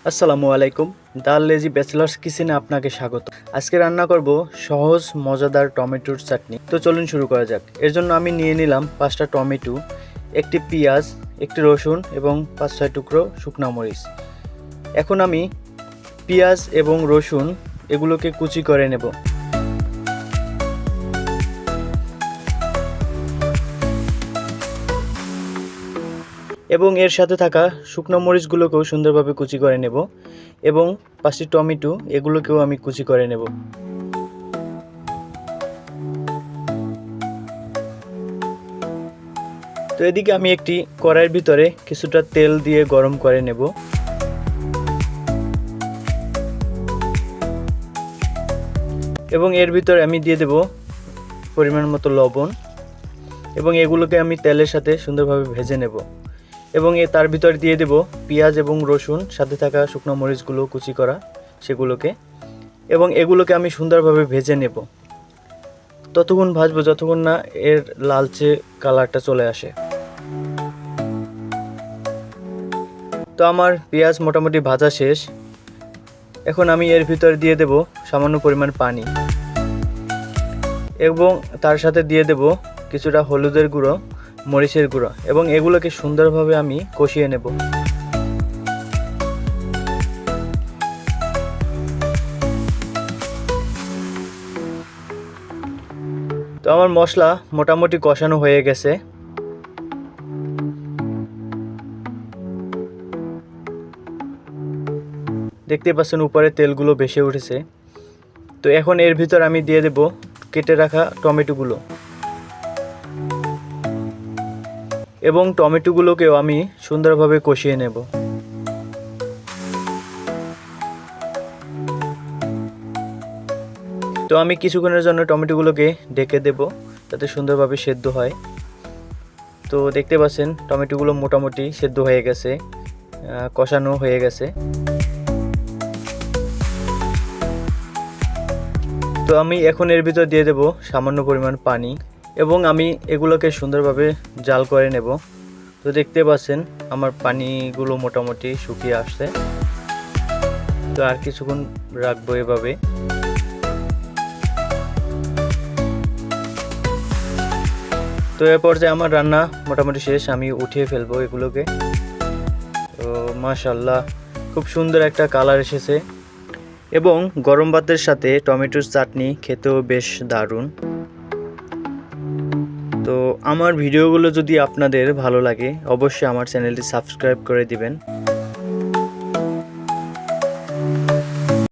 আসসালামু আলাইকুম। The lazy bachelors কিচেনে আপনাকে স্বাগত। আজকে রান্না করব সহজ মজাদার টমেটোর চাটনি। তো চলুন শুরু করা যাক। এর জন্য আমি নিয়ে নিলাম 5টা টমেটো, একটি পেঁয়াজ, একটি রসুন এবং 5-6 টুকরো শুকনো মরিচ। এখন আমি পেঁয়াজ এবং রসুন এগুলোকে কুচি করে নেব। এবং এর সাথে থাকা শুকনো মরিচগুলোকেও সুন্দরভাবে কুচি করে নেব এবং 5টি টমেটো এগুলোকেও আমি কুচি করে নেব। তো এদিকে আমি একটি কড়াইয়ের ভিতরে কিছুটা তেল দিয়ে গরম করে নেব। এবং এর ভিতরে আমি দিয়ে দেব পরিমাণ মতো লবণ এবং এগুলোকে আমি তেলের সাথে সুন্দরভাবে ভেজে নেব। এবং তার ভিতরে দিয়ে দেব পেঁয়াজ এবং রসুন, সাথে থাকা শুকনো মরিচগুলো কুচি করা সেগুলোকে, এবং এগুলোকে আমি সুন্দরভাবে ভেজে নেব। ততক্ষণ ভাজবো যতক্ষণ না এর লালচে কালারটা চলে আসে। তো আমার পেঁয়াজ মোটামুটি ভাজা শেষ। এখন আমি এর ভিতরে দিয়ে দেব সামান্য পরিমাণ পানি এবং তার সাথে দিয়ে দেব কিছুটা হলুদের গুঁড়ো, মরিচের গুঁড়ো, এবং এগুলোকে সুন্দরভাবে আমি কষিয়ে নেব। তো আমার মশলা মোটামুটি কষানো হয়ে গেছে। দেখতে পাচ্ছেন উপরে তেলগুলো ভেসে উঠেছে। তো এখন এর ভিতর আমি দিয়ে দেব কেটে রাখা টমেটোগুলো, এবং টমেটোগুলোকেও আমি সুন্দরভাবে কষিয়ে নেব। তো আমি কিছুক্ষণের জন্য টমেটোগুলোকে ঢেকে দেব যাতে সুন্দরভাবে সেদ্ধ হয়। তো দেখতে পাচ্ছেন টমেটোগুলো মোটামুটি সেদ্ধ হয়ে গেছে, কষানো হয়ে গেছে। তো আমি এখন এর ভিতর দিয়ে দেব সামান্য পরিমাণ পানি এবং আমি এগুলোকে সুন্দরভাবে জাল করে নেব। তো দেখতে পাচ্ছেন আমার পানিগুলো মোটামুটি শুকিয়ে আসছে। তো আর কিছুক্ষণ রাখবো এভাবে। তো এ পর্যায়ে আমার রান্না মোটামুটি শেষ, আমি উঠিয়ে ফেলবো এগুলোকে। তো মাশাআল্লাহ খুব সুন্দর একটা কালার এসেছে এবং গরম ভাতের সাথে টমেটোর চাটনি খেতেও বেশ দারুণ। তো আমার ভিডিওগুলো যদি আপনাদের ভালো লাগে অবশ্যই আমার চ্যানেলটি সাবস্ক্রাইব করে দিবেন।